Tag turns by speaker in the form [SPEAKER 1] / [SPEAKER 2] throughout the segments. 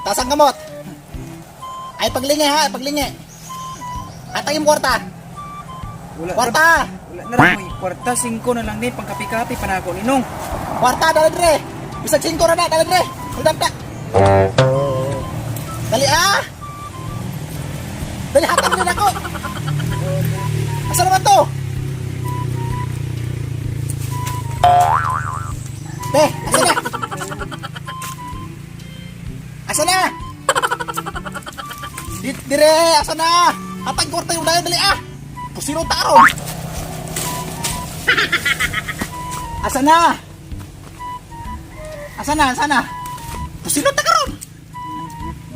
[SPEAKER 1] Taas ang gamot. Ay paglingi ha, paglingi. Atay mo kwarta. Kwarta.
[SPEAKER 2] Wala na lang mo. Kwarta, 5 na lang din. Pangkapi-kapi pa na ako ninong.
[SPEAKER 1] Kwarta dali dire. Bisag 5 ra na dali dire. Udap ka. Dali ah. Dali hatag din ako. Asa naman to? Be, asa na? Asa na? Dire, asa na? Hatag kwarta yung dali dali ah. Pusiro taro. Asa na? Asa na? Asa na? Pusiro ta karon.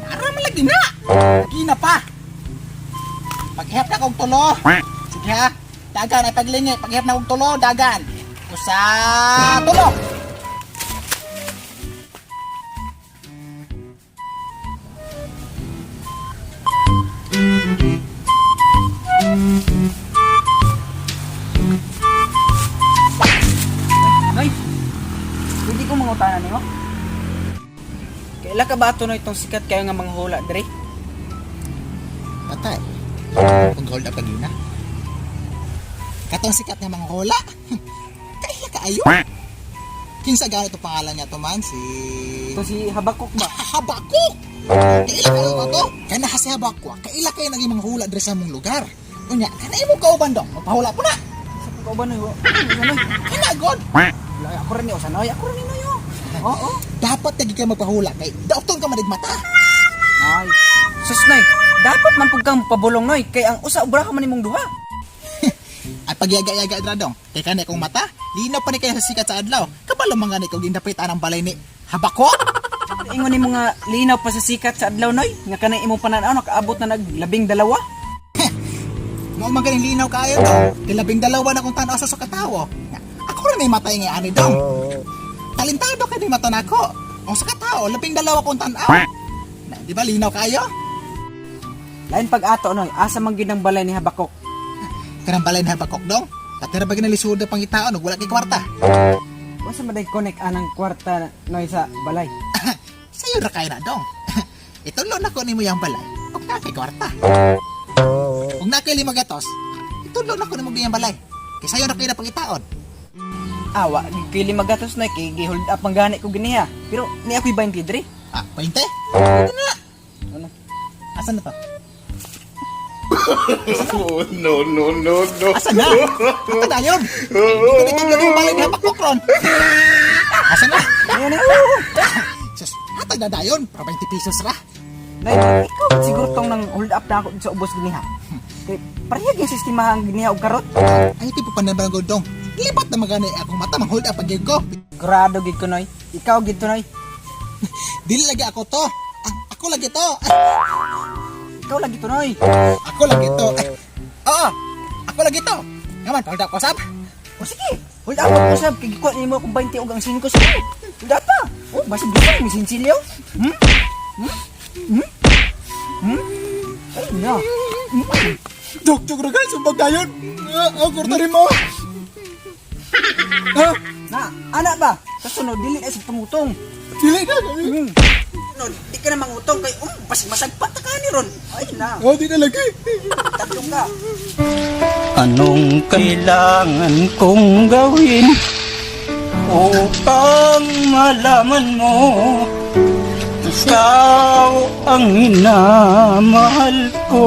[SPEAKER 1] Ara man lagi na. Gina pa. Paghihap na kong tulo. Sige ha. Dagan ay paglingi. Paghihap na kong tulo, dagan. Usa, tulo.
[SPEAKER 2] Noy, pwede ko mangutanan nimo? Kaila ka ba ito no itong sikat kayo nga manghula, Dre?
[SPEAKER 1] Patay. Kung hold up kagina. Katong sikat nga manghula. Kaya kaayo. Kinsa gano to pangalan niya to man si
[SPEAKER 2] Ito si Habakuk ba?
[SPEAKER 1] Habakuk. Kaila kayo ba to? Kaya na si Habakuk. Kaila kayo naging manghula diri sa mong lugar. Unya, kana imo kauban dong. Mapahula po na.
[SPEAKER 2] Sa pagkauban Noy. Noy.
[SPEAKER 1] Kana god.
[SPEAKER 2] Wala, ako rin ni Osanoy. Ako rin ni Noy. Oo.
[SPEAKER 1] Dapat lagi kayo magpahula kay doktor ka madigmata.
[SPEAKER 2] Ay. Sus Noy, dapat man pug kang pabulong Noy kay ang usa ubra ka man nimong duha.
[SPEAKER 1] At pagyaga-yaga dra dong. Kay kanay kong mata, linaw pa ni kayo sa sikat sa adlaw. Kabalo man gani kog gindapit anang balay ni Habakuk.
[SPEAKER 2] Ingon nimo nga linaw pa sa sikat sa adlaw Noy, nga kanay imong pananaw nakaabot na naglabing dalawa.
[SPEAKER 1] Mao man ganing linaw kaayo dong. Kay labing dalawa na kung tan-aw sa katawo. Ako rin may matay nga ani dong. Talentado ka di mata nako. O sa katao, labing dalawa kung tan-aw. Na, di ba linaw kayo?
[SPEAKER 2] Lain pag-ato Noy, asa man gid ang balay ni Habakuk.
[SPEAKER 1] Kanang balay ni Habakuk dong. Katira ba ginalisud pang itaon ug wala kay kwarta.
[SPEAKER 2] Unsa man day connect anang kwarta Noy sa balay?
[SPEAKER 1] Sayo ra kay na dong. Itulo na ko nimo yang balay. Ug na kay kwarta. Ug na kay 5 gatos. Itulo na ko nimo yang balay. Kay sayo ra kay na pang itaon.
[SPEAKER 2] Awa, kili magatos Noy kay gi-hold up ang gani ko giniha. Pero ni ako'y 20 Dre.
[SPEAKER 1] Ah, 20? Ito na.
[SPEAKER 2] Ano?
[SPEAKER 1] Asan na to?
[SPEAKER 3] Oh, no.
[SPEAKER 1] Asan na? Ito na yun. Ito na yung balay ni Habakuk ron. Asan na?
[SPEAKER 2] Ayun eh.
[SPEAKER 1] Sus, hatag na dayon. Para 20 pesos ra.
[SPEAKER 2] Noy, ikaw siguro tong nang hold up na ako sa ubos giniha. Kay parehag yung sistema ang giniha og karot.
[SPEAKER 1] Ay, tipo pa na barangay dong. Lipat na magani akong mata. Mang-hold up pag ko.
[SPEAKER 2] Grado gid ko Noy. Ikaw gid to Noy.
[SPEAKER 1] Dili lagi ako to. Ako lagi to.
[SPEAKER 2] Ikaw lagi to Noy.
[SPEAKER 1] Ako lagi to. Oo. Ako lagi to. Naman, hold up ko sab.
[SPEAKER 2] O sige, hold up ako sab kay gikuha nimo akong 20 og ang 5 sa. Hold up pa. Oh, basta gikuha mi sinsilyo. Ay na.
[SPEAKER 1] Dok ra guys, sumbag dayon. Ako rin mo.
[SPEAKER 2] Na, ana ba? Kasunod dili ay sa pangutong.
[SPEAKER 1] Dili na.
[SPEAKER 2] No, di ka na mangutong kay basta masagpat ka ni ron. Ay na.
[SPEAKER 1] Oh, di na lagi.
[SPEAKER 2] Tatlong ka.
[SPEAKER 4] Anong kailangan kong gawin upang malaman mo ikaw ang minamahal ko?